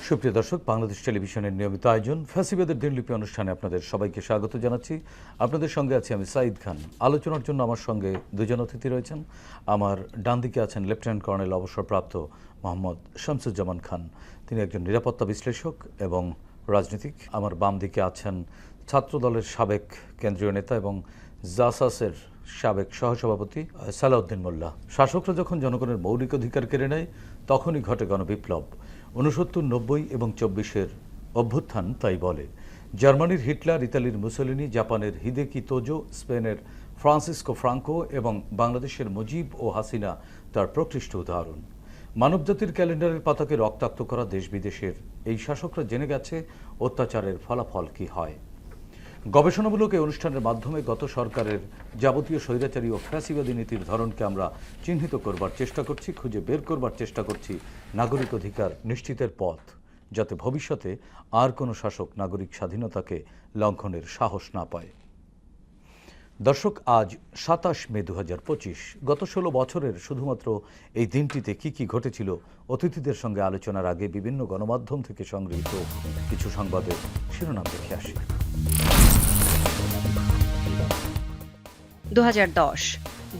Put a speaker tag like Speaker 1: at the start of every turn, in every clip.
Speaker 1: সুপ্রিয় দর্শক, বাংলাদেশ টেলিভিশনের নিয়মিত আয়োজন ফ্যাসিবাদের দিনলিপি অনুষ্ঠানে আপনাদের সবাইকে স্বাগত জানাচ্ছি। আপনাদের সঙ্গে আছি আমি সাঈদ খান। আলোচনার জন্য আমার সঙ্গে দুজন অতিথি রয়েছেন। আমার ডান দিকে আছেন লেফটেন্যান্ট কর্নেল অবসরপ্রাপ্ত মোহাম্মদ শামসুজ্জামান খান, তিনি একজন নিরাপত্তা বিশ্লেষক এবং রাজনীতিক। আমার বাম দিকে আছেন ছাত্রদলের সাবেক কেন্দ্রীয় নেতা এবং জাসাসের সাবেক সহসভাপতি সালাউদ্দিন মোল্লা। শাসকরা যখন জনগণের মৌলিক অধিকার কেড়ে নেয় তখনই ঘটে গণবিপ্লব। 69, 90 এবং 24-এর অভ্যুত্থান তাই বলে। জার্মানির হিটলার, ইতালির মুসোলিনি, জাপানের হিদেকি তোজো, স্পেনের ফ্রান্সিসকো ফ্রাঙ্কো এবং বাংলাদেশের মুজিব ও হাসিনা তার প্রকৃষ্ট উদাহরণ। মানবজাতির ক্যালেন্ডারের পাতাকে রক্তাক্ত করা দেশ বিদেশের এই শাসকরা জেনে গেছে অত্যাচারের ফলাফল কি হয়। গবেষণামূলক এই অনুষ্ঠানের মাধ্যমে গত সরকারের যাবতীয় স্বৈরাচারী ও ফ্যাসিবাদী নীতির ধরনকে আমরা চিহ্নিত করবার চেষ্টা করছি, খুঁজে বের করবার চেষ্টা করছি নাগরিক অধিকার নিশ্চিতের পথ, যাতে ভবিষ্যতে আর কোনো শাসক নাগরিক স্বাধীনতাকে লঙ্ঘনের সাহস না পায়। দর্শক, আজ 27 মে 2025। গত 16 বছরের শুধুমাত্র এই দিনটিতে কি কি ঘটেছিল, অতিথিদের সঙ্গে আলোচনার আগে বিভিন্ন গণমাধ্যম থেকে সংগৃহীত কিছু সংবাদের শিরোনাম দেখে আসি।
Speaker 2: 2010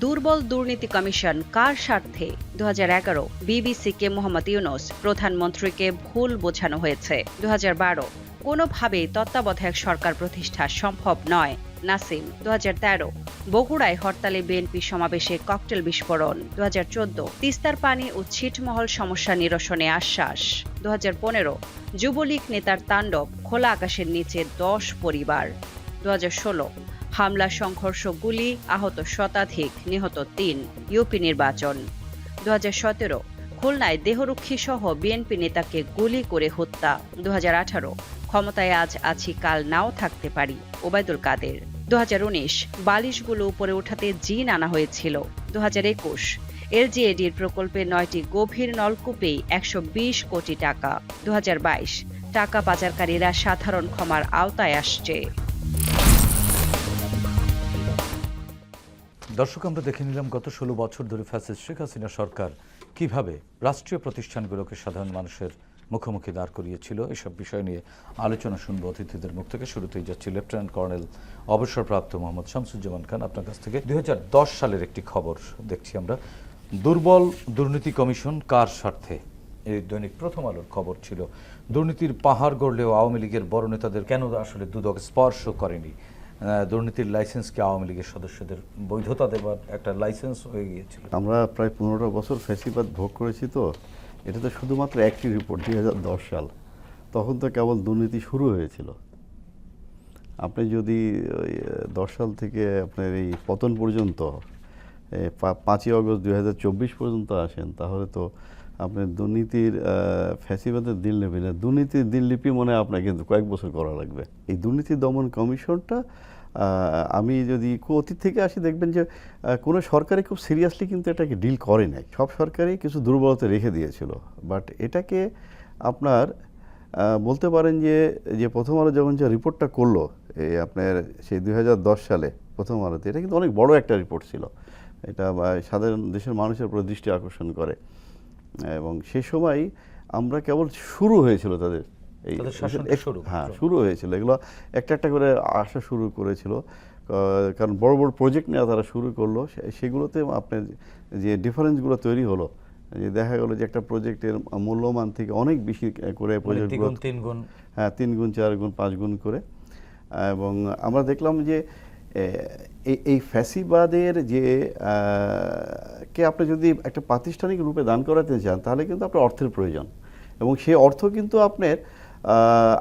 Speaker 2: দুর্বল দুর্নীতি কমিশন কার স্বার্থে? 2011 বিবিসিকে মোহাম্মদ ইউনূস, প্রধানমন্ত্রীকে ভুল বোঝানো হয়েছে। 2012 কোনোভাবেই তত্ত্বাবধায়ক সরকার প্রতিষ্ঠা সম্ভব নয়, নাসিম। 2013 বগুড়ায় হরতালে বিএনপি সমাবেশে ককটেল বিস্ফোরণ। 2014 তিস্তার পানি ও ছিটমহল সমস্যা নিরসনে আশ্বাস। 2015 যুবলীগ নেতার তাণ্ডব, খোলা আকাশের নিচে 10 পরিবার। 2016 হামলা, সংঘর্ষ, গুলি, আহত শতাধিক, নিহত 3, ইউপি নির্বাচন। 2017 খুলনায় দেহরক্ষী সহ বিএনপি নেতাকে গুলি করে হত্যা। 2018 ক্ষমতায় আজ আছি কাল নাও থাকতে পারি, ওবায়দুল কাদের। 2019 বালিশগুলো উপরে ওঠাতে জিন আনা হয়েছিল। 2021 এলজিএডির প্রকল্পে 9টি গভীর নলকূপেই 120 কোটি টাকা। 2022 টাকা পাচারকারীরা সাধারণ ক্ষমার আওতায় আসছে।
Speaker 1: দর্শক, আমরা দেখে নিলাম গত 16 বছর ধরে ফ্যাসিস্ট শেখ হাসিনা সরকার কিভাবে রাষ্ট্রীয় প্রতিষ্ঠানগুলোকে সাধারণ মানুষের মুখোমুখি দাঁড় করিয়েছিল। এসব বিষয় নিয়ে আলোচনা শুনবো অতিথিদের মুখ থেকে। শুরুতেই যাচ্ছি লেফটেন্যান্ট কর্নেল অবসরপ্রাপ্ত মোহাম্মদ শামসুজ্জামান খান, আপনার কাছ থেকে। 2010 সালের একটি খবর দেখছি আমরা, দুর্বল দুর্নীতি কমিশন কার স্বার্থে? এই দৈনিক প্রথম আলোর খবর ছিল। দুর্নীতির পাহাড় গড়লেও আওয়ামী লীগের বড় নেতাদের কেন আসলে দুদক স্পর্শ করেনি? দুর্নীতির লাইসেন্স কি আওয়ামী লীগের সদস্যদের বৈধতা দেবার একটা লাইসেন্স হয়ে গিয়েছিল?
Speaker 3: আমরা প্রায় 15 বছর ফ্যাসিবাদ ভোগ করেছি, তো এটা তো শুধুমাত্র একটি রিপোর্ট। 2010 সাল, তখন তো কেবল দুর্নীতি শুরু হয়েছিল। আপনি যদি 10 সাল থেকে আপনার এই পতন পর্যন্ত 5ই আগস্ট 2024 পর্যন্ত আসেন, তাহলে তো আপনার দুর্নীতির ফ্যাসিবাদের দিনলিপি না, দুর্নীতির দিনলিপি মনে হয় আপনার কিন্তু কয়েক বছর করা লাগবে। এই দুর্নীতি দমন কমিশনটা, আমি যদি অতীত থেকে আসি, দেখবেন যে কোনো সরকারই খুব সিরিয়াসলি কিন্তু এটাকে ডিল করে নাই। সব সরকারই কিছু দুর্বলতা রেখে দিয়েছিল। বাট এটাকে আপনার বলতে পারেন যে প্রথম আলো যখন যে রিপোর্টটা করলো, এই আপনার সেই 2010 সালে প্রথম আলোতে, এটা কিন্তু অনেক বড় একটা রিপোর্ট ছিল। এটা সাধারণ দেশের মানুষের উপর দৃষ্টি আকর্ষণ করে। এবং সে সময় আমরা কেবল শুরু হয়েছিল তাদের এই শুরু হয়েছিল, এগুলো একটা একটা করে আসা শুরু করেছিল। কারণ বড় বড় প্রজেক্ট নিয়ে তারা শুরু করলো। সেগুলোতে আপনার যে ডিফারেন্সগুলো তৈরি হলো, যে দেখা গেলো যে একটা প্রজেক্টের মূল্যমান থেকে অনেক বেশি করে প্রজেক্টগুলো
Speaker 1: 3 গুণ,
Speaker 3: 3 গুণ, 4 গুণ, 5 গুণ করে। এবং আমরা দেখলাম যে এই ফ্যাসিবাদের যে কে আপনি যদি একটা প্রাতিষ্ঠানিক রূপে দান করাতে চান, তাহলে কিন্তু আপনার অর্থের প্রয়োজন। এবং সেই অর্থ কিন্তু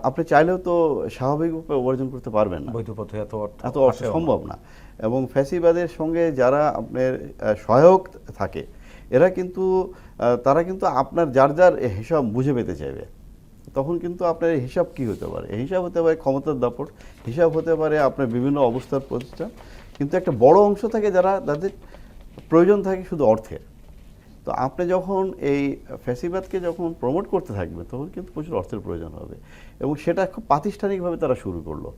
Speaker 3: আপনি চাইলেও তো স্বাভাবিকভাবে উপার্জন করতে পারবেন না,
Speaker 1: বৈধ পথে এত
Speaker 3: অর্থ সম্ভব না। এবং ফ্যাসিবাদের সঙ্গে যারা আপনার সহায়ক থাকে, এরা কিন্তু তারা কিন্তু আপনার যার যার হিসাব বুঝে পেতে চাইবে। তখন কিন্তু আপনার হিসাব কি হতে পারে? হিসাব হতে পারে ক্ষমতার দাপট, হিসাব হতে পারে আপনার বিভিন্ন অবস্থার প্রতিষ্ঠান, কিন্তু একটা বড় অংশ থাকে যাদের প্রয়োজন থাকে শুধু অর্থের। তো আপনি যখন এই ফ্যাসিবাদকে যখন প্রমোট করতে থাকবে, তখন কিন্তু প্রচুর অর্থের প্রয়োজন হবে। এবং সেটা খুব প্রাতিষ্ঠানিকভাবে তারা শুরু করলো,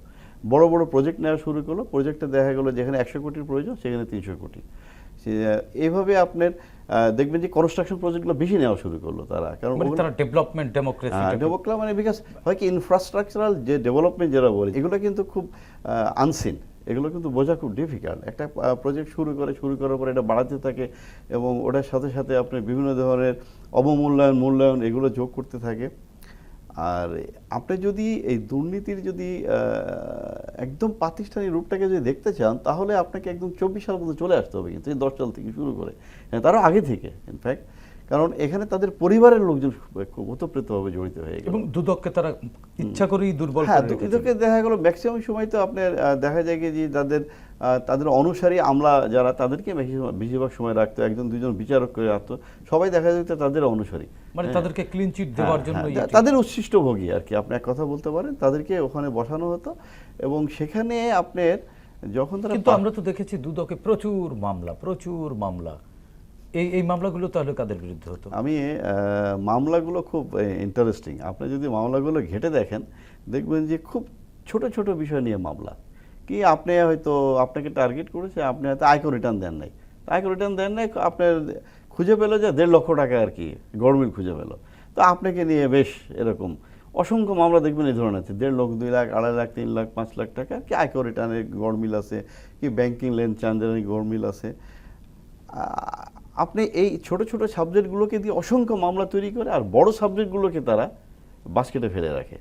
Speaker 3: বড় বড় প্রজেক্ট নেওয়া শুরু করলো। প্রজেক্টে দেখা গেলো যেখানে 100 কোটির প্রয়োজন, সেখানে 300 কোটি। এইভাবে আপনার দেখবেন যে কনস্ট্রাকশন প্রজেক্টগুলো বেশি নেওয়া শুরু করলো তারা, কারণ
Speaker 1: মানে তারা ডেভেলপমেন্ট ডেমোক্রেসি
Speaker 3: ডেমোক্রেসি মানে বিকজ হয় কি ইনফ্রাস্ট্রাকচারাল যে ডেভেলপমেন্ট যারা বলে এগুলো কিন্তু খুব আনসিন, এগুলো কিন্তু বোঝা খুব ডিফিকাল্ট। একটা প্রজেক্ট শুরু করার পর এটা বাড়াতে থাকে এবং ওটার সাথে সাথে আপনি বিভিন্ন ধরনের অবমূল্যায়ন মূল্যায়ন এগুলো যোগ করতে থাকে। আর আপনি যদি এই দুর্নীতির যদি একদম প্রাতিষ্ঠানিক রূপটাকে যদি দেখতে চান তাহলে আপনাকে একদম 24 সাল পর্যন্ত চলে আসতে হবে, কিন্তু এই 10 সাল থেকে শুরু করে, তারও আগে থেকে ইনফ্যাক্ট, কারণ এখানে তাদের পরিবারের লোকজন খুব ওতপ্রোতভাবে জড়িত হয়ে গেল।
Speaker 1: এবং দুদককে তারা ইচ্ছা করেই দুর্বল
Speaker 3: হ্যাঁ,
Speaker 1: করে রেখেছে।
Speaker 3: দুদককে দেখা গেল ম্যাক্সিমাম সময় তো আপনার দেখা যায় কি যে তাদের অনুসারী আমলা যারা তাদেরকে বেশিরভাগ সময় রাখতো, একজন দুজন বিচারক করে রাখতো, সবাই দেখা যেত তাদের অনুসারী,
Speaker 1: মানে তাদেরকে ক্লিন চিট দেওয়ার জন্য
Speaker 3: তাদের উচ্ছিষ্ট ভোগী আর কি আপনি এক কথা বলতে পারেন, তাদেরকে ওখানে বসানো হতো। এবং সেখানে আপনার যখন তারা
Speaker 1: কিন্তু আমরা তো দেখেছি দুদকে প্রচুর মামলা, এই মামলাগুলো তাহলে কাদের বিরুদ্ধে হতো?
Speaker 3: আমি মামলাগুলো খুব ইন্টারেস্টিং, আপনি যদি মামলাগুলো ঘেটে দেখেন দেখবেন যে খুব ছোট ছোট বিষয় নিয়ে মামলা। কি আপনি হয়তো আপনাকে টার্গেট করেছে, আপনি হয়তো আয়কর রিটার্ন দেন নাই, আপনার খুঁজে পেলো যে 1.5 লক্ষ টাকা আর কি গড়মিল খুঁজে পেলো, তো আপনাকে নিয়ে বেশ এরকম অসংখ্য মামলা দেখবেন এই ধরনের আছে, 1.5 লক্ষ 2 লাখ 2.5 লাখ 3 লাখ 5 লাখ টাকা কি আয়কর রিটার্নের গড়মিল আছে, কি ব্যাংকিং লেন চার্জের গড়মিল আছে। আপনি এই ছোট ছোট সাবজেক্টগুলোকে দিয়ে অসংখ্য মামলা তৈরি করে আর বড় সাবজেক্টগুলোকে তারা বাস্কেটে ফেলে রাখে।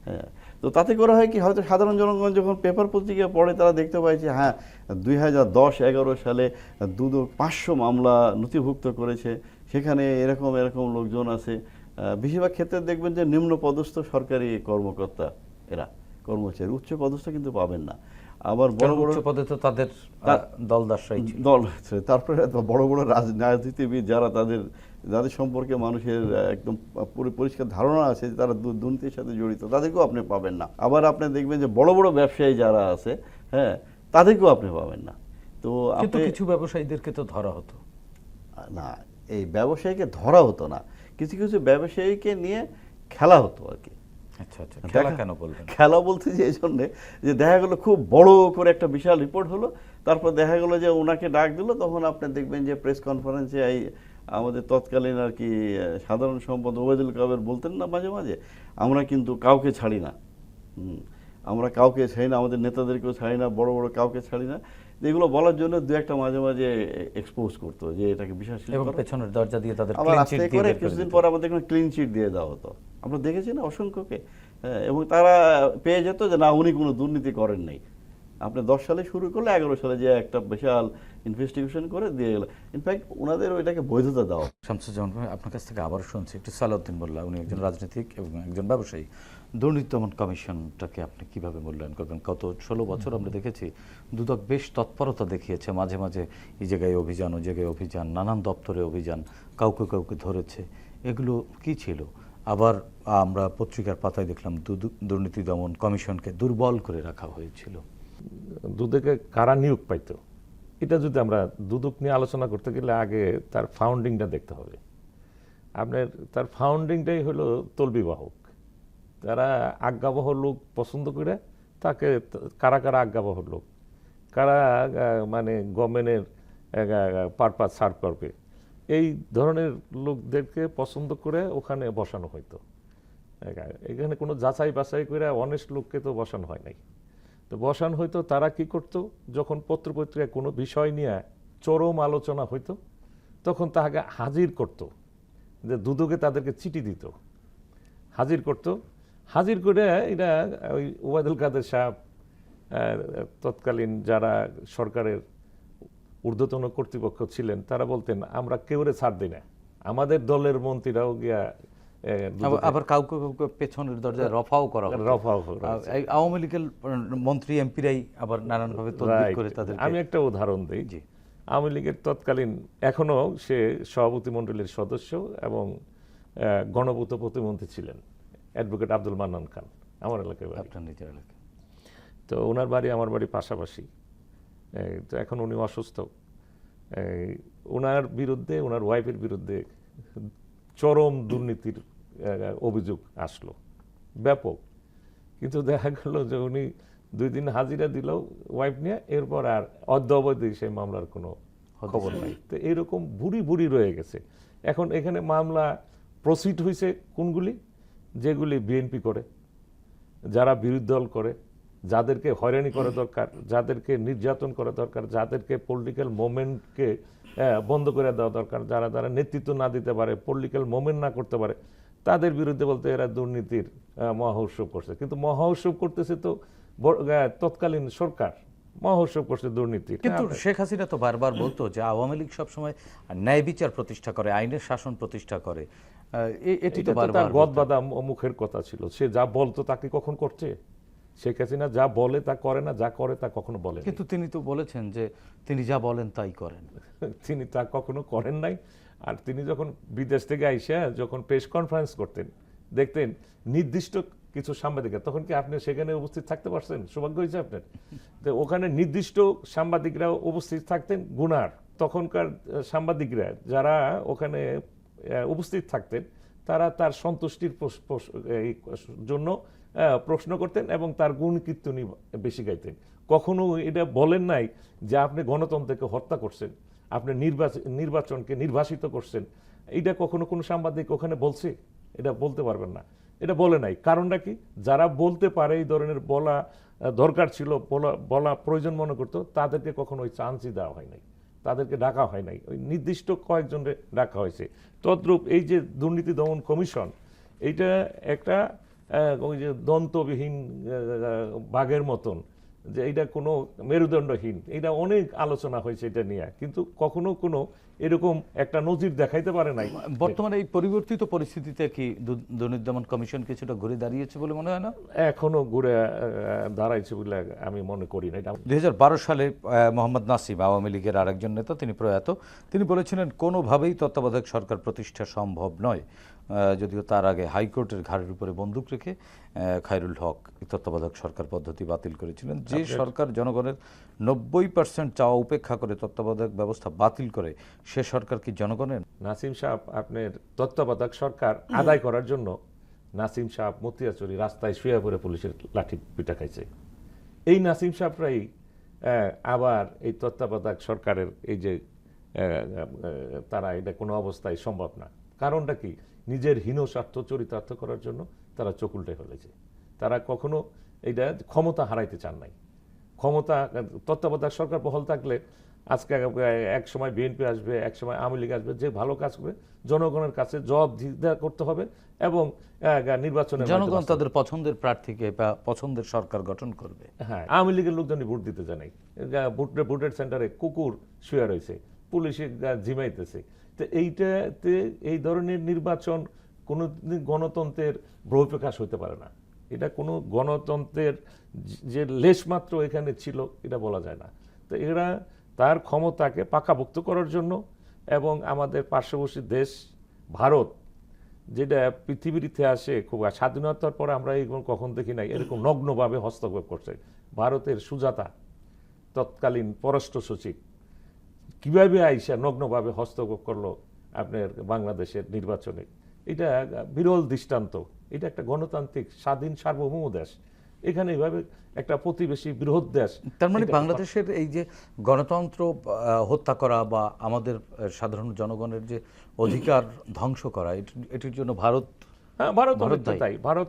Speaker 3: হ্যাঁ, তো তাতে করা হয় কি, হয়তো সাধারণ জনগণ যখন পেপার পত্রিকা পড়ে তারা দেখতে পায় যে হ্যাঁ 2010-11 সালে দুদক 500 মামলা নথিভুক্ত করেছে, সেখানে এরকম লোকজন আছে। বেশিরভাগ ক্ষেত্রে দেখবেন যে নিম্ন পদস্থ সরকারি কর্মকর্তা, এরা কর্মচারী, উচ্চ পদস্থ কিন্তু পাবেন না। আবার বড় বড়
Speaker 1: পদে তো তাদের দলদাসরাই ছিল।
Speaker 3: দল আছে, তারপরে বড় বড় রাজনীতিবিদ যারা যাদের সম্পর্কে মানুষের একদম পরিষ্কার ধারণা আছে যে তারা দুর্নীতির সাথে জড়িত, তাদেরকেও আপনি পাবেন না। আবার আপনি দেখবেন যে বড় বড় ব্যবসায়ী যারা আছে, হ্যাঁ, তাদেরকেও আপনি পাবেন না। তো
Speaker 1: কিন্তু কিছু ব্যবসায়ীদেরকে তো ধরা হতো
Speaker 3: না, এই ব্যবসায়ীকে ধরা হতো না, কিছু কিছু ব্যবসায়ীকে নিয়ে খেলা হতো আর কি।
Speaker 1: আচ্ছা, খেলা কেন বলবেন?
Speaker 3: খেলা বলতে যে এই জন্যে যে দেখা গেলো খুব বড় করে একটা বিশাল রিপোর্ট হলো, তারপর দেখা গেলো যে ওনাকে ডাক দিল, তখন আপনি দেখবেন যে প্রেস কনফারেন্সে আমাদের তৎকালীন আর কি সাধারণ সম্পাদক ওবায়দুল কাদের বলতেন না মাঝে মাঝে, আমরা কিন্তু কাউকে ছাড়ি না, আমাদের নেতাদেরকেও ছাড়ি না, বড় বড় কাউকে ছাড়ি না। এগুলো বলার জন্য দু একটা মাঝে মাঝে এক্সপোজ করতো যে এটাকে বিশ্বাস
Speaker 1: পেছনের দরজা দিয়ে তাদের
Speaker 3: আবার আস্তে করে কিছুদিন পর আমাদের ক্লিন চিট দিয়ে দেওয়া হতো, আমরা দেখেছি না অসংখ্যকে। হ্যাঁ, এবং তারা পেয়ে যেত যে না উনি কোনো দুর্নীতি করেন নাই। আপনি 10 সালে শুরু করলে 11 সালে যে একটা বিশাল ইনভেস্টিগেশন করে দিয়ে গেল, ইনফ্যাক্ট ওনাদের ওইটাকে বৈধতা দেওয়া।
Speaker 1: শামসুজ্জামান ভাই, আপনার কাছ থেকে আবার শুনছি একটু সালাউদ্দিন মোল্লা, উনি একজন রাজনীতিক এবং একজন ব্যবসায়ী। দুর্নীতি দমন কমিশনটাকে আপনি কিভাবে মূল্যায়ন করবেন? গত 16 বছর আমরা দেখেছি দুদক বেশ তৎপরতা দেখিয়েছে, মাঝে মাঝে এই জায়গায় অভিযান ও জায়গায় অভিযান, নানান দপ্তরে অভিযান, কাউকে ধরেছে, এগুলো কি ছিল? আবার আমরা পত্রিকার পাতায় দেখলাম দুর্নীতি দমন কমিশনকে দুর্বল করে রাখা হয়েছিল।
Speaker 4: দুদকে কারা নিয়োগ পাইতো, এটা যদি আমরা দুদক নিয়ে আলোচনা করতে গেলে আগে তার ফাউন্ডিংটা দেখতে হবে। আপনার তার ফাউন্ডিংটাই হলো তলবিবাহক, তারা আজ্ঞাবহ লোক পছন্দ করে তাকে কারা আজ্ঞাবহ লোক, কারা মানে গভর্নমেন্টের পারপাস সার্ভ করবে, এই ধরনের লোকদেরকে পছন্দ করে ওখানে বসানো হইতো। এখানে কোনো যাচাই বাছাই করে অনেস্ট লোককে তো বসানো হয় নাই। তো বসানো হইতো, তারা কি করতো, যখন পত্রপত্রিকায় কোনো বিষয় নিয়ে চরম আলোচনা হইতো তখন তাকে হাজির করত, যে দুদকে তাদেরকে চিঠি দিত, হাজির করে এটা ওই ওবায়দুল কাদের সাহেব তৎকালীন যারা সরকারের ঊর্ধ্বতন কর্তৃপক্ষ ছিলেন তারা বলতেন আমরা কেউরে ছাড় দিই না, আমাদের দলের মন্ত্রীরাও গিয়া
Speaker 1: আবার কাউকে পেছনের দরজায় রফাও করা আওয়ামী লীগের মন্ত্রী এমপিরাই আবার নানানভাবে তদবির করে তাদের।
Speaker 4: আমি একটা উদাহরণ দিই, আওয়ামী লীগের তৎকালীন এখনো সে সভাপতি মণ্ডলীর সদস্য এবং গণপূর্ত প্রতিমন্ত্রী ছিলেন অ্যাডভোকেট আব্দুল মান্নান খান, আমার এলাকায় বাড়ি,
Speaker 1: আপনার নিজের এলাকায়।
Speaker 4: তো ওনার বাড়ি আমার বাড়ি পাশাপাশি। তো এখন উনি অসুস্থ, ওনার বিরুদ্ধে, ওনার ওয়াইফের বিরুদ্ধে চরম দুর্নীতির অভিযোগ আসলো ব্যাপক, কিন্তু দেখা গেল যে উনি 2 দিন হাজিরা দিল ওয়াইফ নিয়ে, এরপর আর অদ্যাবধি সেই মামলার কোনো খবর নাই। তো এরকম বুড়ি বুড়ি রয়ে গেছে। এখন এখানে মামলা প্রসিড হয়েছে কোনগুলি? যেগুলি বিএনপি করে, যারা বিরোধী দল করে, যাদেরকে হয়রানি করা দরকার, যাদেরকে নির্যাতন করা দরকার, যাদেরকে পলিটিক্যাল মুভমেন্টকে বন্ধ করে দেওয়া দরকার, যারা যারা নেতৃত্ব না দিতে পারে, পলিটিক্যাল মুভমেন্ট না করতে পারে, তাদের বিরুদ্ধে বলতে এরা দুর্নীতির মহোৎসব করছে। কিন্তু মহোৎসব করতেছে তো তৎকালীন সরকার, মহোৎসব করছে দুর্নীতির।
Speaker 1: কিন্তু শেখ হাসিনা তো বারবার বলতো যে আওয়ামী লীগ সবসময় ন্যায় বিচার প্রতিষ্ঠা করে, আইনের শাসন প্রতিষ্ঠা করে। এটি তো
Speaker 4: এটা তো
Speaker 1: বারবার
Speaker 4: তার গদবাদা মুখের কথা ছিল। সে যা বলতো তাকে কখন করছে? শেখ হাসিনা যা বলে তা করে না, যা করে তা কখনো বলে না।
Speaker 1: কিন্তু তিনি তো বলেছেন যে তিনি যা বলেন তাই করেন।
Speaker 4: তিনি তা কখনো করেন নাই। আর তিনি যখন বিদেশ থেকে আইসা যখন প্রেস কনফারেন্স করতেন, দেখতেন নির্দিষ্ট কিছু সাংবাদিকরা, তখন কি আপনি সেখানে উপস্থিত থাকতে পারছেন? সৌভাগ্য হয়েছে আপনার। তো ওখানে নির্দিষ্ট সাংবাদিকরা উপস্থিত থাকতেন গুনার। তখনকার সাংবাদিকরা যারা ওখানে উপস্থিত থাকতেন, তারা তার সন্তুষ্টির জন্য প্রশ্ন করতেন এবং তার গুণ কীর্তনী বেশি গাইতেন। কখনো এটা বলেন নাই যে আপনি গণতন্ত্রকে হত্যা করছেন, আপনি নির্বাচনকে নির্বাসিত করছেন। এটা কখনো কোনো সাংবাদিক ওখানে বলছে? এটা বলতে পারবেন না, এটা বলে নাই। কারণটা কি? যারা বলতে পারে, এই ধরনের বলা দরকার ছিল, বলা প্রয়োজন মনে করতো, তাদেরকে কখনো ওই চান্সই দেওয়া হয় নাই, তাদেরকে ডাকা হয় নাই। ওই নির্দিষ্ট কয়েকজনকে ডাকা হয়েছে। তদ্রূপ এই যে দুর্নীতি দমন কমিশন, এইটা একটা ওই যে দন্তবিহীন বাঘের মতন, যে এটা কোনো মেরুদণ্ডহীন। এটা অনেক আলোচনা হয়েছে এটা নিয়ে, কিন্তু কখনো কোনো এরকম একটা নজির দেখাইতে পারে নাই।
Speaker 1: বর্তমানে এই পরিবর্তিত পরিস্থিতিতে কি দুর্নীতি দমন কমিশন কিছুটা ঘুরে দাঁড়িয়েছে বলে মনে হয় না?
Speaker 4: এখনো ঘুরে দাঁড়াইছে বলে আমি মনে করি না।
Speaker 1: 2012 সালে মোহাম্মদ নাসিম, আওয়ামী লীগের আরেকজন নেতা, তিনি প্রয়াত, তিনি বলেছিলেন কোনোভাবেই তত্ত্বাবধায়ক সরকার প্রতিষ্ঠা সম্ভব নয়। যদিও তার আগে হাইকোর্টের ঘাড়ের উপরে বন্দুক রেখে খায়রুল হক তত্ত্বাবধায়ক সরকার পদ্ধতি বাতিল করেছিলেন। যে সরকার জনগণের 90% চাওয়া উপেক্ষা করে তত্ত্বাবধায়ক ব্যবস্থা বাতিল করে, সে সরকার কি জনগণের?
Speaker 4: নাসিম সাহেব আপনার তত্ত্বাবধায়ক সরকার আদায় করার জন্য নাসিম সাহেব মতিয়াচুরি রাস্তায় শুয়ে পড়ে পুলিশের লাঠি পিটা খাইছে। এই নাসিম সাহেবরাই আবার এই তত্ত্বাবধায়ক সরকারের এই যে তারা এটা কোনো অবস্থায় সম্ভব না। কারণটা কি? নিজের হীন স্বার্থ চরিতার্থ করার জন্য তারা চোখ উল্টে ফেলেছে। তারা কখনো এটা ক্ষমতা হারাইতে চান নাই। ক্ষমতা তত্ত্বাবধায়ক সরকার বহাল থাকলে আজকে এক সময় বিএনপি আসবে, এক সময় আওয়ামী লীগ আসবে, যে ভালো কাজ করবে জনগণের কাছে জবাবদিহিতা করতে হবে এবং নির্বাচনে
Speaker 1: জনগণ তাদের পছন্দের প্রার্থীকে বা পছন্দের সরকার গঠন করবে।
Speaker 4: হ্যাঁ, আওয়ামী লীগের লোকজনই ভোট দিতে যায় নাই। ভোটের সেন্টারে কুকুর শুয়ে রয়েছে, পুলিশে ঝিমাইতেছে। তো এইটাতে এই ধরনের নির্বাচন কোনো গণতন্ত্রের বহিঃপ্রকাশ হতে পারে না। এটা কোনো গণতন্ত্রের যে লেশমাত্র এখানে ছিল এটা বলা যায় না। তো এরা তার ক্ষমতাকে পাকাভুক্ত করার জন্য এবং আমাদের পার্শ্ববর্তী দেশ ভারত, যেটা পৃথিবীর ইতিহাসে খুব স্বাধীনতার পরে আমরা এরকম কখন দেখি নাই, এরকম নগ্নভাবে হস্তক্ষেপ করছে। ভারতের সুজাতা, তৎকালীন পররাষ্ট্র সচিব, কিভাবে আইসা নগ্নভাবে হস্তক্ষেপ করলো আপনার বাংলাদেশের নির্বাচনে। এটা বিরল দৃষ্টান্ত। এটা একটা গণতান্ত্রিক স্বাধীন সার্বভৌম দেশ, এখানে এইভাবে একটা প্রতিবেশী বৃহৎ দেশ।
Speaker 1: তার মানে বাংলাদেশের এই যে গণতন্ত্র হত্যা করা বা আমাদের সাধারণ জনগণের যে অধিকার ধ্বংস করা, এটির জন্য ভারত
Speaker 4: ভারত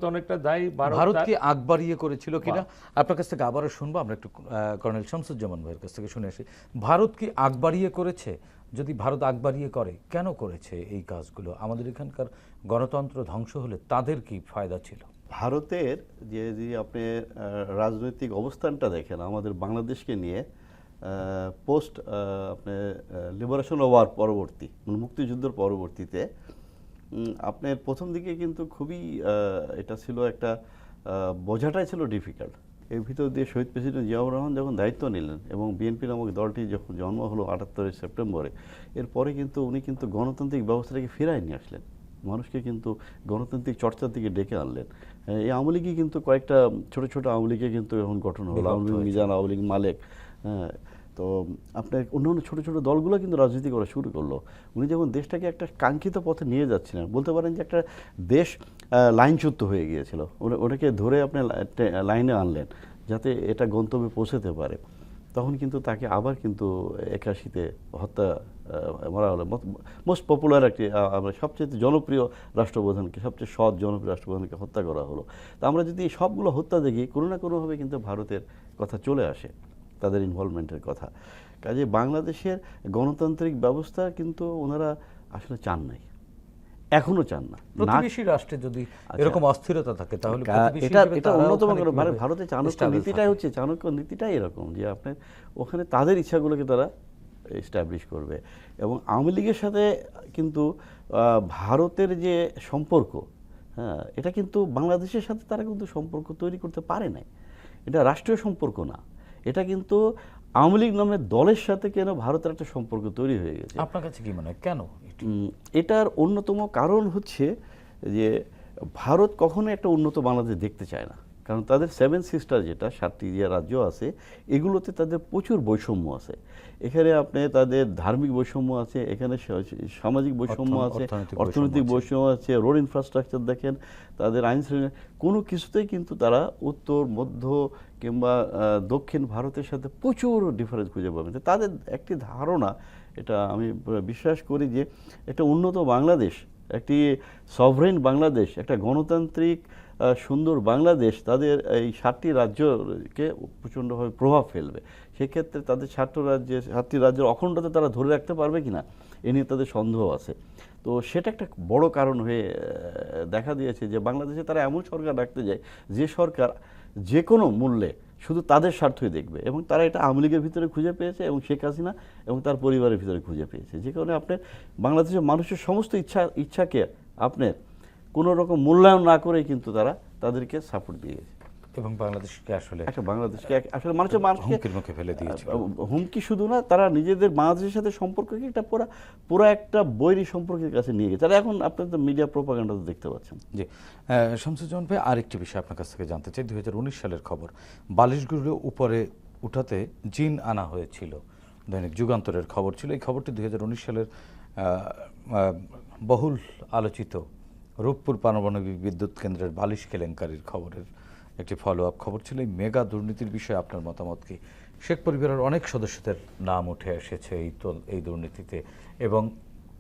Speaker 4: অনেকটা দায়ী।
Speaker 1: ভারত কি আগ বাড়িয়ে করেছিল কিনা আপনার কাছ থেকে আবারও শুনবো। আমরা একটু কর্নেল শামসুজ্জামান ভাইয়ের কাছ থেকে শুনে আসি। ভারত কি আগ বাড়িয়ে করেছে? যদি ভারত আগ বাড়িয়ে করে, কেন করেছে এই কাজগুলো? আমাদের এখানকার গণতন্ত্র ধ্বংস হলে তাদের কি ফায়দা ছিল?
Speaker 3: ভারতের যে আপনি রাজনৈতিক অবস্থানটা দেখেন আমাদের বাংলাদেশকে নিয়ে, পোস্ট আপনার লিবারেশন ওয়ার পরবর্তী, মানে মুক্তিযুদ্ধের পরবর্তীতে আপনার প্রথম দিকে কিন্তু খুবই এটা ছিল একটা বোঝাটাই ছিল ডিফিকাল্ট। এর ভিতর দিয়ে শহীদ প্রেসিডেন্ট জিয়াউর রহমান যখন দায়িত্ব নিলেন এবং বিএনপি নামক দলটি যখন জন্ম হলো 78 সেপ্টেম্বরে, এরপরে কিন্তু উনি কিন্তু গণতান্ত্রিক ব্যবস্থাটাকে ফেরায় নিয়ে আসলেন, মানুষকে কিন্তু গণতান্ত্রিক চর্চার দিকে ডেকে আনলেন। এই আওয়ামী লীগই কিন্তু কয়েকটা ছোট ছোট আওয়ামী লীগে কিন্তু এখন গঠন হলো, আওয়ামী লীগ মিজান, আওয়ামী লীগ মালেক। হ্যাঁ, তো আপনার অন্যান্য ছোটো ছোটো দলগুলো কিন্তু রাজনীতি করা শুরু করলো। উনি যখন দেশটাকে একটা কাঙ্ক্ষিত পথে নিয়ে যাচ্ছিলেন, বলতে পারেন যে একটা দেশ লাইনচ্যুত হয়ে গিয়েছিল, ওটাকে ধরে আপনি লাইনে আনলেন যাতে এটা গন্তব্যে পৌঁছতে পারে। তখন কিন্তু তাকে আবার কিন্তু 81-তে হত্যা মারা হলো। মোস্ট পপুলার একটি আমরা সবচেয়ে জনপ্রিয় রাষ্ট্রপ্রধানকে, সবচেয়ে সৎ জনপ্রিয় রাষ্ট্রপ্রধানকে হত্যা করা হলো। তো আমরা যদি এই সবগুলো হত্যা দেখি, কোনো না কোনোভাবে কিন্তু ভারতের কথা চলে আসে, তাদের ইনভলভমেন্টের কথা। কাজে বাংলাদেশের গণতান্ত্রিক ব্যবস্থা কিন্তু ওনারা আসলে চান নাই, এখনো চান না।
Speaker 1: প্রতিবেশী রাষ্ট্রে যদি এরকম অস্থিরতা থাকে তাহলে
Speaker 3: এটা অন্যতম কারণ। ভারতের চাণক্য নীতিটাই হচ্ছে, চাণক্য নীতিটাই এরকম যে আপনার ওখানে তাদের ইচ্ছাগুলোকে তারা এস্টাবলিশ করবে। এবং আওয়ামী লীগের সাথে কিন্তু ভারতের যে সম্পর্ক, হ্যাঁ, এটা কিন্তু বাংলাদেশের সাথে তারা কিন্তু সম্পর্ক তৈরি করতে পারে নাই। এটা রাষ্ট্রীয় সম্পর্ক না, এটা কিন্তু আওয়ামী লীগ নামের দলের সাথে কেন ভারতের একটা সম্পর্ক তৈরি হয়ে গেছে।
Speaker 1: আপনার কাছে কি মনে হয় কেন?
Speaker 3: এটার অন্যতম কারণ হচ্ছে যে ভারত কখনো একটা উন্নত বাংলাদেশ দেখতে চায় না। কারণ তাদের 7 সিস্টার যেটা 7টি যে রাজ্য আছে, এগুলোতে তাদের প্রচুর বৈষম্য আছে। এখানে আপনি তাদের ধার্মিক বৈষম্য আছে, এখানে সামাজিক বৈষম্য আছে, অর্থনৈতিক বৈষম্য আছে, রোড ইনফ্রাস্ট্রাকচার দেখেন, তাদের আইন শৃঙ্খলা, কোনো কিছুতেই কিন্তু তারা উত্তর, মধ্য কিংবা দক্ষিণ ভারতের সাথে প্রচুর ডিফারেন্স খুঁজে পাবেন। তাদের একটি ধারণা, এটা আমি বিশ্বাস করি যে একটা উন্নত বাংলাদেশ, একটি সভরেন বাংলাদেশ, একটা গণতান্ত্রিক সুন্দর বাংলাদেশ তাদের এই 7টি রাজ্যকে প্রচণ্ডভাবে প্রভাব ফেলবে। সেক্ষেত্রে তাদের 7টি রাজ্যের অখণ্ডতা তারা ধরে রাখতে পারবে কিনা এ নিয়ে তাদের সন্দেহ আছে। তো সেটা একটা বড় কারণ হয়ে দেখা দিয়েছে যে বাংলাদেশে তারা এমন সরকার রাখতে যায় যে সরকার যে কোনো মূল্যে শুধু তাদের স্বার্থই দেখবে। এবং তারা এটা আওয়ামী লীগের ভিতরে খুঁজে পেয়েছে এবং শেখ হাসিনা এবং তার পরিবারের ভিতরে খুঁজে পেয়েছে। যে কারণে আপনি বাংলাদেশের মানুষের সমস্ত ইচ্ছাকে আপনার কোনো রকম মূল্যায়ন না করেই কিন্তু তারা তাদেরকে সাপোর্ট দিয়েছে
Speaker 1: এবং বাংলাদেশকে আসলে
Speaker 3: মানুষের
Speaker 1: হুমকির মুখে ফেলে দিয়েছে।
Speaker 3: হুমকি শুধু না, তারা নিজেদের বাংলাদেশের সাথে সম্পর্ককে একটা পুরো একটা বৈরী সম্পর্কের কাছে নিয়ে গেছে। তারা এখন আপনার তো মিডিয়া প্রোপাগান্ডা দেখতে পাচ্ছেন।
Speaker 1: জি, শামসুজ্জামান ভাই, আরেকটি বিষয় আপনার কাছ থেকে জানতে চাই। 2019 সালের খবর, বালিশগুলো উপরে উঠাতে জিন আনা হয়েছিল, দৈনিক যুগান্তরের খবর ছিল। এই খবরটি 2019 সালের বহুল আলোচিত রূপপুর পারমাণবিক বিদ্যুৎ কেন্দ্রের বালিশ কেলেঙ্কারির খবরের একটি ফলো আপ খবর ছিল। এই মেগা দুর্নীতির বিষয়ে আপনার মতামত কি? শেখ পরিবারের অনেক সদস্যদের নাম উঠে এসেছে এই দুর্নীতিতে এবং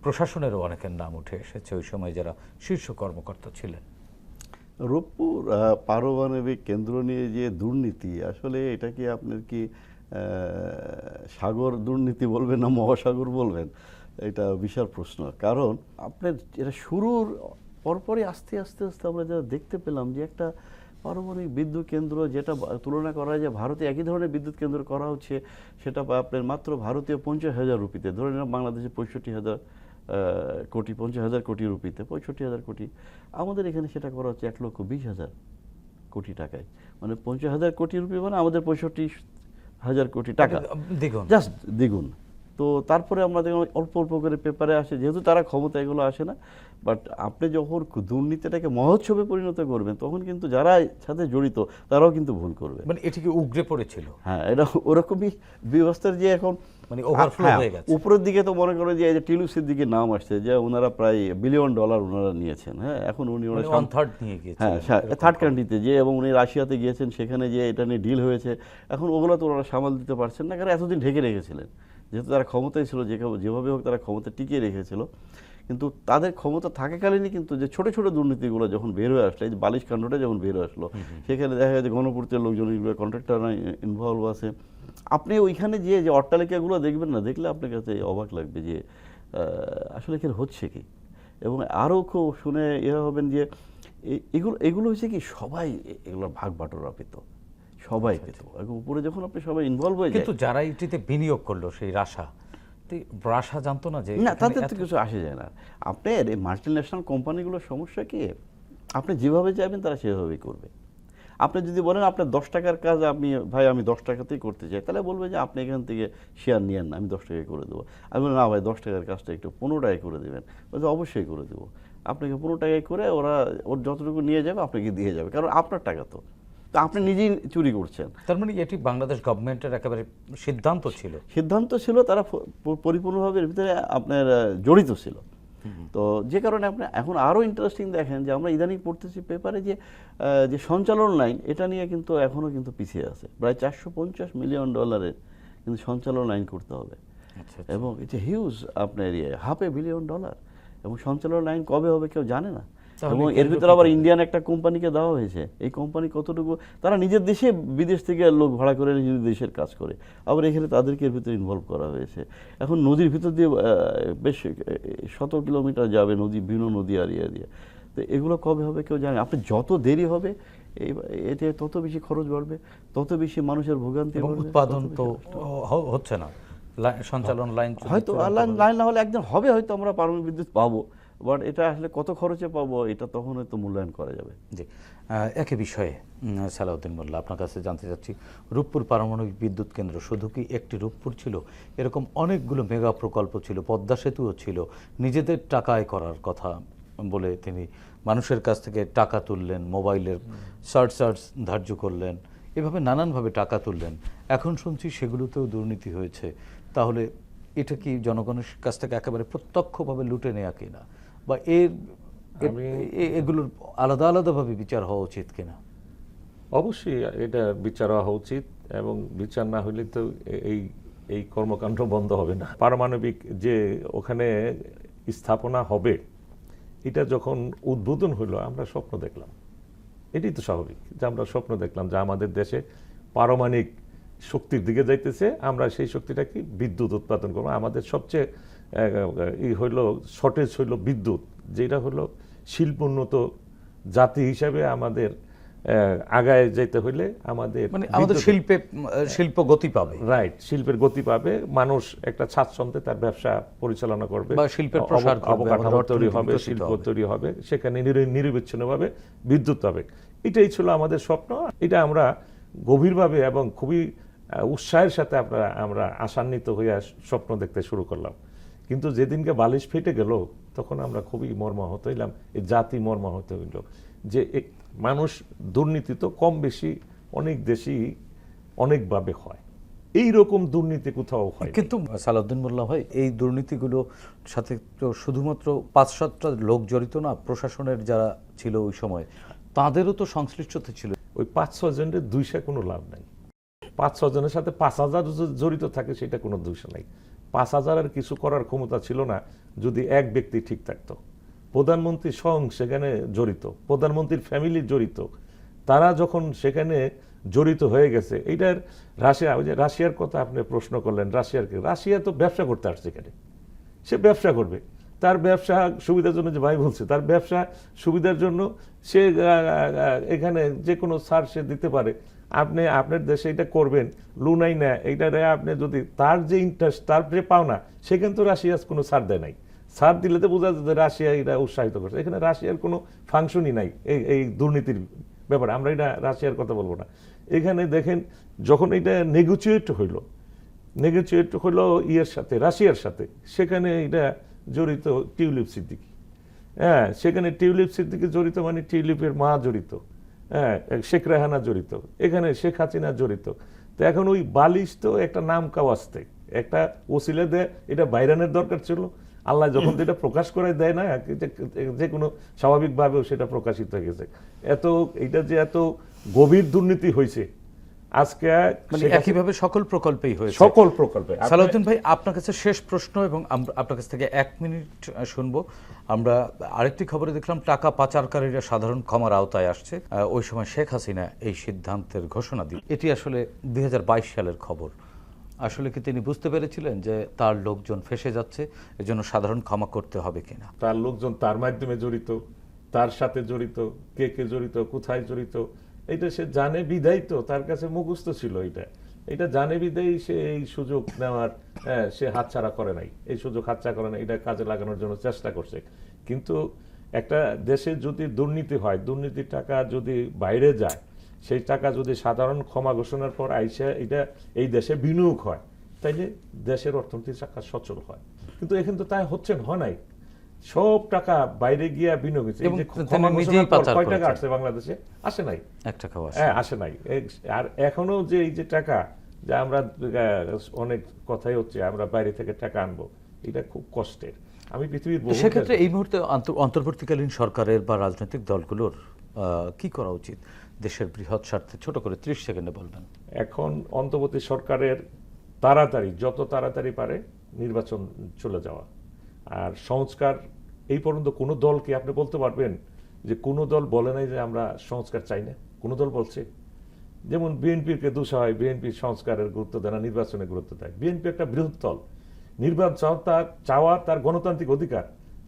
Speaker 1: প্রশাসনেরও অনেকের নাম উঠে এসেছে ওই সময় যারা শীর্ষ কর্মকর্তা ছিলেন।
Speaker 3: রূপপুর পারমাণবিক কেন্দ্র নিয়ে যে দুর্নীতি, আসলে এটা কি আপনার কি সাগর দুর্নীতি বলবেন না মহাসাগর বলবেন, এটা বিশাল প্রশ্ন। কারণ আপনার এটা শুরুর পরপরই আস্তে আস্তে আস্তে আমরা যা দেখতে পেলাম যে একটা পারমাণবিক বিদ্যুৎ কেন্দ্র, যেটা তুলনা করা যায় ভারতে একই ধরনের বিদ্যুৎ কেন্দ্র করা হচ্ছে, সেটা আপনার মাত্র ভারতীয় 50,000 রুপিতে, ধরে নিলাম বাংলাদেশে 65,000 কোটি, 50,000 কোটি রুপিতে 65,000 কোটি, আমাদের এখানে সেটা করা হচ্ছে 1,20,000 কোটি টাকায়। মানে 50,000 কোটি রুপি মানে আমাদের 65,000 কোটি টাকা, জাস্ট দ্বিগুণ। তো তারপরে আমরা দেখলাম অল্প অল্প করে পেপারে আসে, যেহেতু তারা ক্ষমতা এগুলো আসে না। বাট আপনি যখন দুর্নীতিটাকে মহোৎসবে পরিণত করবেন তখন কিন্তু যারা সাথে জড়িত তারাও কিন্তু ভুল করবে।
Speaker 1: মানে এটি কি উগড়ে পড়েছিল?
Speaker 3: হ্যাঁ, এটা ওরকমই ব্যবস্থার যে এখন
Speaker 1: মানে ওভারফ্লো হয়ে গেছে।
Speaker 3: উপরের দিকে তো মনে করে যে এই যে টিলু সিদ্দিকীর নাম আসছে, যে ওনারা প্রায় $1 বিলিয়ন ওনারা নিয়েছেন। হ্যাঁ, এখন উনি
Speaker 1: থার্ড নিয়ে গিয়েছেন,
Speaker 3: হ্যাঁ থার্ড কান্ট্রিতে যে, এবং উনি রাশিয়াতে গিয়েছেন, সেখানে যে এটা নিয়ে ডিল হয়েছে। এখন ওগুলো তো ওনারা সামাল দিতে পারছেন না, কারণ এতদিন ঢেকে রেখেছিলেন। যেহেতু তারা ক্ষমতায় ছিল, যেভাবে হোক তারা ক্ষমতা টিকিয়ে রেখেছিল। কিন্তু তাদের ক্ষমতা থাকাকালীনই কিন্তু যে ছোট ছোট দুর্নীতিগুলো যখন বের হয়ে আসলো, এই যে বালিশ কাণ্ডটা যখন বের হয়ে আসলো, সেখানে দেখা যায় যে গণপূর্তের লোকজন, কন্ট্রাক্টররা ইনভলভ আছে। আপনি ওইখানে যে অট্টালিকাগুলো দেখবেন না, দেখলে আপনার কাছে অবাক লাগবে যে আসলে এখানে হচ্ছে কি। এবং আরও খুব শুনে হবেন যে এগুলো হচ্ছে কি, সবাই এগুলো ভাগ বাটোয়ারা পেত, সবাই পেত। উপরে যখন আপনি সবাই ইনভলভ হয়ে যায়,
Speaker 1: কিন্তু যারা এটিতে বিনিয়োগ করলো সেই রাশা জানতো না যে
Speaker 3: না, তাদের তো কিছু আসে যায় না। আপনার এই মাল্টিন্যাশনাল কোম্পানিগুলোর সমস্যা কি, আপনি যেভাবে চাইবেন তারা সেভাবেই করবে। আপনি যদি বলেন আপনার 10 টাকার কাজ আমি 10 টাকাতেই করতে চাই, তাহলে বলবে যে আপনি এখান থেকে শেয়ার নিয়েন না, আমি 10 টাকায় করে দেবো। আমি বলি না ভাই, 10 টাকার কাজটা একটু 15 টাকায় করে দেবেন। বলছে অবশ্যই করে দেবো। আপনাকে 15 টাকায় করে ওর যতটুকু নিয়ে যাবে আপনাকে দিয়ে যাবে, কারণ আপনার টাকা তো আপনি নিজেই চুরি করছেন।
Speaker 1: তার মানে এটি বাংলাদেশ গভর্নমেন্টের একেবারে সিদ্ধান্ত ছিল, তারা
Speaker 3: পরিপূর্ণভাবে এর ভিতরে আপনার জড়িত ছিল। তো যে কারণে আপনি এখন আরও ইন্টারেস্টিং দেখেন যে আমরা ইদানিং পড়তেছি পেপারে যে সঞ্চালন লাইন, এটা নিয়ে কিন্তু এখনও কিন্তু পিছিয়ে আছে। প্রায় $450 মিলিয়ন কিন্তু সঞ্চালন আইন করতে হবে।
Speaker 1: আচ্ছা,
Speaker 3: এবং এটা হিউজ আপনার $500 বিলিয়ন, এবং সঞ্চালন আইন কবে হবে কেউ জানে না।
Speaker 1: তাহলে
Speaker 3: এবং এর
Speaker 1: কেন্দ্র
Speaker 3: ভিতরে
Speaker 1: কি
Speaker 3: আবার
Speaker 1: করবে?
Speaker 3: ইন্ডিয়ান একটা কোম্পানিকে দেওয়া হয়েছে। এই কোম্পানি কতটুকু, তারা নিজের দেশে বিদেশ থেকে লোক ভাড়া করে নিজের দেশের কাজ করে, আবার এখানে তাদেরকে এর ভিতরে ইনভলভ করা হয়েছে। এখন নদীর ভিতর দিয়ে বেশ 100 কিলোমিটার যাবে নদী, বিভিন্ন নদী এরিয়া দিয়ে। তো এগুলো কবে হবে কেউ জানে। আপনি যত দেরি হবে এতে তত বেশি খরচ বাড়বে, তত বেশি মানুষের ভোগান্তি
Speaker 1: এবং
Speaker 3: বাড়বে,
Speaker 1: উৎপাদন
Speaker 3: তত বেশি
Speaker 1: তো
Speaker 3: কষ্ট।
Speaker 1: হচ্ছে না, সঞ্চালন লাইন যদি
Speaker 3: হয়তো
Speaker 1: চূড়ান্ত
Speaker 3: লাইন
Speaker 1: ভাবে-
Speaker 3: লাইন না হলে একদিন হবে, হয়তো আমরা পারমাণবিক বিদ্যুৎ পাবো, বাট এটা আসলে কত খরচে পাবো এটা তখন হয়তো মূল্যায়ন করা যাবে।
Speaker 1: জি, একই বিষয়ে সালাউদ্দিন মোল্লা, আপনার কাছে জানতে চাচ্ছি, রূপপুর পারমাণবিক বিদ্যুৎ কেন্দ্র শুধু কি একটি রূপপুর ছিল? এরকম অনেকগুলো মেগা প্রকল্প ছিল, পদ্মা সেতুও ছিল, নিজেদের টাকায় করার কথা বলে তিনি মানুষের কাছ থেকে টাকা তুললেন, মোবাইলের সার্চ ধার্য করলেন, এভাবে নানানভাবে টাকা তুললেন। এখন শুনছি সেগুলোতেও দুর্নীতি হয়েছে। তাহলে এটা কি জনগণের কাছ থেকে একেবারে প্রত্যক্ষভাবে লুটে নেওয়া কিনা, বা এগুলোর আলাদা আলাদাভাবে বিচার হওয়া উচিত কিনা?
Speaker 4: অবশ্যই এটা বিচার হওয়া উচিত, এবং বিচার না হলে তো এই এই কর্মকাণ্ড বন্ধ হবে না। পারমাণবিক যে ওখানে স্থাপনা হবে, এটা যখন উদ্বোধন হলো আমরা স্বপ্ন দেখলাম। এটাই তো স্বাভাবিক যে আমরা স্বপ্ন দেখলাম যে আমাদের দেশে পারমাণবিক শক্তির দিকে যাইতেছে, আমরা সেই শক্তিটাকে বিদ্যুৎ উৎপাদন করবো। আমাদের সবচেয়ে হইলো শর্টেজ হইলো বিদ্যুৎ, যেটা হলো শিল্পোন্নত জাতি হিসাবে আমাদের আগায় যেতে হইলে আমাদের
Speaker 1: মানে আমাদের শিল্প গতি পাবে,
Speaker 4: রাইট, শিল্পের গতি পাবে, মানুষ একটা স্বাচ্ছন্দ্যে তার ব্যবসা পরিচালনা করবে,
Speaker 1: বা শিল্পের প্রসার ঘটবে,
Speaker 4: অবকাঠামো
Speaker 1: আমাদের
Speaker 4: তৈরি
Speaker 1: অর্থনীতি
Speaker 4: হবে,
Speaker 1: বিকশিত
Speaker 4: শিল্প
Speaker 1: হবে।
Speaker 4: তৈরি হবে, সেখানে নিরবিচ্ছিন্নভাবে বিদ্যুৎ পাবে। এটাই ছিল আমাদের স্বপ্ন। এটা আমরা গভীরভাবে এবং খুবই উৎসাহের সাথে আমরা আশান্বিত হয়ে স্বপ্ন দেখতে শুরু করলাম। কিন্তু যেদিনকে বালিশ ফেটে গেল তখন আমরা খুবই মর্মাহত হইলাম, এই জাতি মর্মাহত হইল যে মানুষ দুর্নীতি তো কম বেশি অনেক দেশই অনেকভাবে হয়, এই রকম দুর্নীতি কোথাও হয়।
Speaker 1: কিন্তু সালাউদ্দিন মোল্লা ভাই, এই দুর্নীতিগুলো সাথে তো শুধুমাত্র 5-7টা লোক জড়িত না, প্রশাসনের যারা ছিল ওই সময় তাদেরও তো সংশ্লিষ্টতা ছিল।
Speaker 4: ওই 5-6 জনের দুইশা কোনো লাভ নাই। 5-6 জনের সাথে 5,000 জড়িত থাকে, সেটা কোনো দোষ নাই। 5,000 আর কিছু করার ক্ষমতা ছিল না যদি এক ব্যক্তি ঠিক থাকতো। প্রধানমন্ত্রী স্বয়ং সেখানে জড়িত, প্রধানমন্ত্রীর ফ্যামিলি জড়িত, তারা যখন সেখানে জড়িত হয়ে গেছে। এইটার রাশিয়ার কথা আপনি প্রশ্ন করলেন, রাশিয়া তো ব্যবসা করতে আসছে এখানে, সে ব্যবসা করবে, তার ব্যবসা সুবিধার জন্য, যে ভাই বলছে তার ব্যবসা সুবিধার জন্য সে এখানে যে কোনো ছাড় সে দিতে পারে। আপনি আপনার দেশে এটা করবেন, লুনাই না এইটারে আপনি যদি তার যে ইন্টারেস্ট, তার যে পাওনা, সেখানে তো রাশিয়া কোনো ছাড় দেয় নাই। ছাড় দিলে তো বোঝা যায় যে রাশিয়া এটা উৎসাহিত করছে। এখানে রাশিয়ার কোনো ফাংশনই নাই এই দুর্নীতির ব্যাপারে। আমরা এটা রাশিয়ার কথা বলবো না। এখানে দেখেন যখন এটা নেগোচিয়েট হইলো ইয়ের সাথে, রাশিয়ার সাথে, সেখানে এটা জড়িত টিউলিপ সিদ্দিকি। হ্যাঁ, সেখানে টিউলিপ সিদ্দিকি জড়িত মানে টিউলিপের মা জড়িত, হ্যাঁ, শেখ রেহানা জড়িত, এখানে শেখ হাসিনা জড়িত। তো এখন ওই বালিশ তো একটা নাম কাওয়াজতে একটা ওসিলে দেয়, এটা বাইরানের দরকার ছিল। আল্লাহ যখন এটা প্রকাশ করে দেয় না, যে কোনো স্বাভাবিকভাবেও সেটা প্রকাশিত হয়ে গেছে। এটা যে এত গভীর দুর্নীতি হয়েছে আজকে,
Speaker 1: মানে একইভাবে সকল প্রকল্পেই হয়েছে,
Speaker 4: সকল প্রকল্পে।
Speaker 1: সালাউদ্দিন ভাই, আপনার কাছে শেষ প্রশ্ন, এবং আপনার কাছ থেকে 1 মিনিট শুনবো। আমরা আরেকটি খবরে দেখলাম টাকা পাচারকারীরা সাধারণ ক্ষমার আওতায় আসছে। ওই সময় শেখ হাসিনা এই সিদ্ধান্তের ঘোষণা দিল। এটি আসলে 2022 সালের খবর। আসলে কি তিনি বুঝতে পেরেছিলেন যে তার লোকজন ফেঁসে যাচ্ছে, এজন্য সাধারণ ক্ষমা করতে হবে কিনা?
Speaker 4: তার লোকজন তার মাধ্যমে জড়িত, তার সাথে জড়িত, কে জড়িত, কোথায় জড়িত, এটা সে জানে বিদায়, তো তার কাছে মুখস্থ ছিল। এটা জানে বিদায় সে এই সুযোগ নেওয়ার, সে হাতছাড়া করে নাই, এই সুযোগ হাতছাড়া করে নাই, এটা কাজে লাগানোর জন্য চেষ্টা করছে। কিন্তু একটা দেশে যদি দুর্নীতি হয়, দুর্নীতির টাকা যদি বাইরে যায়, সেই টাকা যদি সাধারণ ক্ষমা ঘোষণার পর আইসা এটা এই দেশে বিনিয়োগ হয়, তাইলে দেশের অর্থনীতির চাকা সচল হয়। কিন্তু এখানে তো তাই হয় নাই। সব টাকা বাইরে গিয়া বিনিয়োগ হয়েছে। কয় টাকা আসছে বাংলাদেশে? আসে নাই,
Speaker 1: 1 টাকাও
Speaker 4: আসে নাই। আর এখনো যে এই যে টাকা, যা আমরা অনেক কথাই হচ্ছে আমরা বাইরে থেকে টাকা আনবো, এটা খুব কষ্টের। আমি পৃথিবীর
Speaker 1: সেক্ষেত্রে এই মুহূর্তে অন্তর্বর্তীকালীন সরকারের বা রাজনৈতিক দলগুলোর কি করা উচিত দেশের বৃহৎ স্বার্থে? ছোট করে 30 সেকেন্ডে বলবেন।
Speaker 4: এখন অন্তর্বর্তী সরকারের তাড়াতাড়ি, যত তাড়াতাড়ি পারে নির্বাচন চলে যাওয়া। আর সংস্কার এই পর্যন্ত কোনো দলকে আপনি বলতে পারবেন যে কোনো দল বলে নাই যে আমরা সংস্কার চাই না? কোনো দল বলছে? যেমন বিএনপিকে দোষা হয়, বিএনপি সংস্কারের গুরুত্ব দেয় না, নির্বাচনে গুরুত্ব দেয়। বিএনপি একটা বৃহৎ দল, নির্বাচন তার চাওয়া, তার গণতান্ত্রিক অধিকার,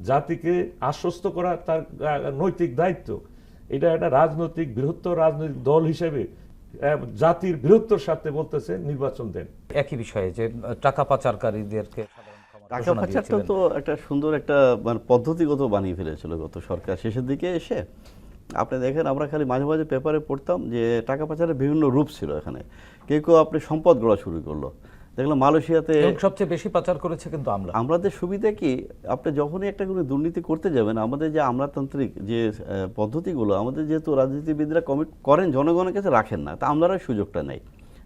Speaker 4: জাতিকে আশ্বস্ত করা তার নৈতিক দায়িত্ব। এটা একটা রাজনৈতিক বৃহত্তর রাজনৈতিক দল হিসেবে জাতির বৃহত্তর স্বার্থে বলতেছে নির্বাচন দেন।
Speaker 1: একই বিষয়ে যে টাকা পাচারকারীদেরকে সাধারণ ক্ষমা
Speaker 3: টাকা
Speaker 1: ঘোষণা
Speaker 3: পাচারটা
Speaker 1: দিয়েছিলেন।
Speaker 3: তো একটা সুন্দর একটা মানে পদ্ধতিগত বানিয়ে ফেলেছিল গত সরকার শেষের দিকে এসে। আপনি দেখেন, আমরা খালি মাঝে মাঝে পেপারে পড়তাম যে টাকা পাচারের বিভিন্ন রূপ ছিল এখানে। কেউ কেউ আপনি সম্পদ গড়া শুরু করলো, দেখলাম মালয়েশিয়াতে।
Speaker 1: এবং সবচেয়ে বেশি পাচার করেছে কিন্তু
Speaker 3: আমাদের সুবিধা কি, আপনি যখনই একটা কোনো দুর্নীতি করতে যাবেন, আমাদের যে আমলাতান্ত্রিক যে পদ্ধতিগুলো, আমাদের যেহেতু রাজনীতিবিদরা কমিট করেন, জনগণের কাছে রাখেন না, তা আমলারা সুযোগটা নেই,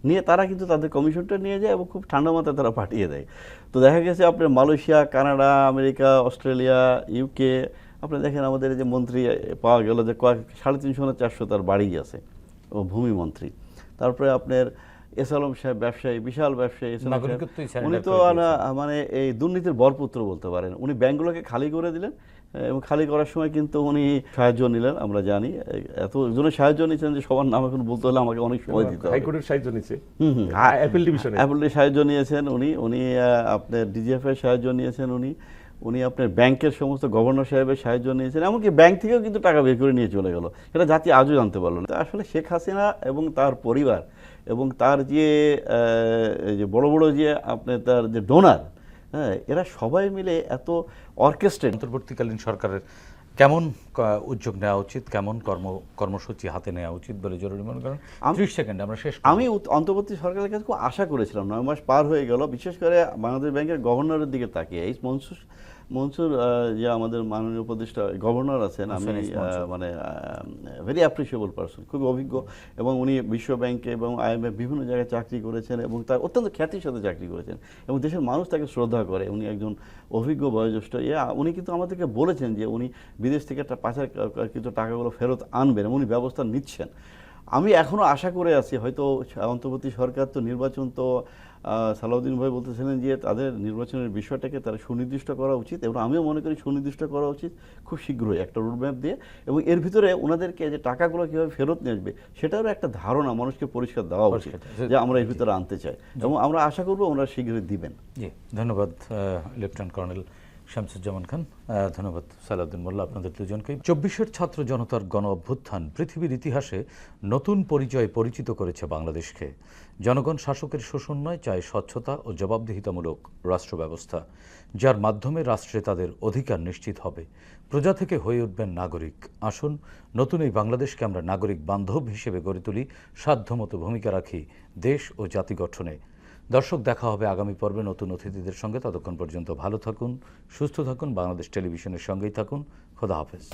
Speaker 3: নিয়ে তারা কিন্তু তাদের কমিশনটা নিয়ে যায় এবং খুব ঠান্ডা মাথায় তারা পাঠিয়ে দেয়। তো দেখা গেছে আপনার Malaysia, Canada, America, Australia, UK, আপনি দেখেন আমাদের যে মন্ত্রী পাওয়া গেল যে 350 না 400 তার বাড়ি আছে, ও ভূমিমন্ত্রী। তারপরে আপনার এসালম সাহেব, ব্যবসায়ী, বিশাল ব্যবসায়ী,
Speaker 1: নাগরিকত্বই surrender
Speaker 3: উনি তো
Speaker 1: করে দিয়েছেন।
Speaker 3: মানে এই দুর্নীতির বরপুত্র বলতে পারেন। উনি ব্যাংকগুলোকে খালি করে দিলেন এবং খালি করার সময় কিন্তু উনি সাহায্য নিলেন, আমরা জানি। এত জনের সাহায্য নিয়েছেন যে সবার নাম এখন বলতে হলে আমাকে অনেক সময় দিতে হবে।
Speaker 4: হাইকোর্টের সাহায্য নিচ্ছে,
Speaker 3: হুম,
Speaker 4: অ্যাপেল ডিভিশনে
Speaker 3: অ্যাপলের সাহায্য নিয়েছেন উনি আপনার ডিজিএফ এর সাহায্য নিয়েছেন উনি আপনার ব্যাংকের সমস্ত গভর্নর সাহেবের সাহায্য নিয়েছেন, এমনকি ব্যাংক থেকেও কিন্তু টাকা বের করে নিয়ে চলে গেল। এটা জাতি আজও জানতে পারলো না। আসলে শেখ হাসিনা এবং তার পরিবার এবং তার যে বড় বড় যে আপনার তার যে ডোনার, হ্যাঁ, এরা সবাই মিলে এত অর্কেস্ট্রেট।
Speaker 1: অন্তর্বর্তীকালীন সরকারের কেমন উদ্যোগ নেওয়া উচিত, কেমন কর্মসূচি হাতে নেওয়া উচিত বলে জরুরি মনে করেন? 30 সেকেন্ড আমরা শেষ করব।
Speaker 3: আমি অন্তর্বর্তী সরকারের কাছে খুব আশা করেছিলাম, 9 মাস পার হয়ে গেল, বিশেষ করে বাংলাদেশ ব্যাংকের গভর্নরের দিকে তাকিয়ে। এই মনসুর যে আমাদের মাননীয় উপদেষ্টা গভর্নর আছেন, আমি মানে ভেরি অ্যাপ্রিসিয়েবল পারসন, খুব অভিজ্ঞ, এবং উনি বিশ্ব ব্যাংকে এবং IMF বিভিন্ন জায়গায় চাকরি করেছেন এবং তার অত্যন্ত খ্যাতির সাথে চাকরি করেছেন এবং দেশের মানুষ তাকে শ্রদ্ধা করে। উনি একজন অভিজ্ঞ বয়োজ্যেষ্ঠ উনি কিন্তু আমাদেরকে বলেছেন যে উনি বিদেশ থেকে পাচারকৃত টাকাগুলো ফেরত আনবেন এবং উনি ব্যবস্থা নিচ্ছেন। আমি এখনও আশা করে আছি, হয়তো অন্তর্বর্তী সরকার তো নির্বাচন তো সালাউদ্দিন ভাই বলতেছিলেন যে তাদের নির্বাচনের বিষয়টাকে তারা সুনির্দিষ্ট করা উচিত, এবং আমিও মনে করি সুনির্দিষ্ট করা উচিত খুব শীঘ্রই একটা রোডম্যাপ দিয়ে, এবং এর ভিতরে ওনাদেরকে যে টাকাগুলো কীভাবে ফেরত নিয়ে আসবে সেটারও একটা ধারণা মানুষকে পরিষ্কার দেওয়া উচিত যে আমরা এর ভিতরে আনতে চাই, এবং আমরা আশা করবো ওনারা শীঘ্রই দিবেন।
Speaker 1: জি, ধন্যবাদ লেফটেন্যান্ট কর্নেল শামসুজ্জামান খান, ধন্যবাদ সালাউদ্দিন মোল্লা, আপনাদের দুজনকে। 24-এর ছাত্র জনতার গণ অভ্যুত্থান পৃথিবীর ইতিহাসে নতুন পরিচয়ে পরিচিত করেছে বাংলাদেশকে। জনগণ শাসকের শোষণ নয়, চায় স্বচ্ছতা ও জবাবদিহিতামূলক রাষ্ট্র ব্যবস্থা, যার মাধ্যমে রাষ্ট্রে তাদের অধিকার নিশ্চিত হবে। প্রজা থেকে হয়ে উঠবেন নাগরিক। আসুন নতুন এই বাংলাদেশকে আমরা নাগরিক বান্ধব হিসেবে গড়ে তুলি, সাধ্যমতো ভূমিকা রাখি দেশ ও জাতি গঠনে। দর্শক, দেখা হবে আগামী পর্বে নতুন অতিথিদের সঙ্গে। ততক্ষণ পর্যন্ত ভালো থাকুন, সুস্থ থাকুন, বাংলাদেশ টেলিভিশনের সঙ্গেই থাকুন। খোদা হাফেজ।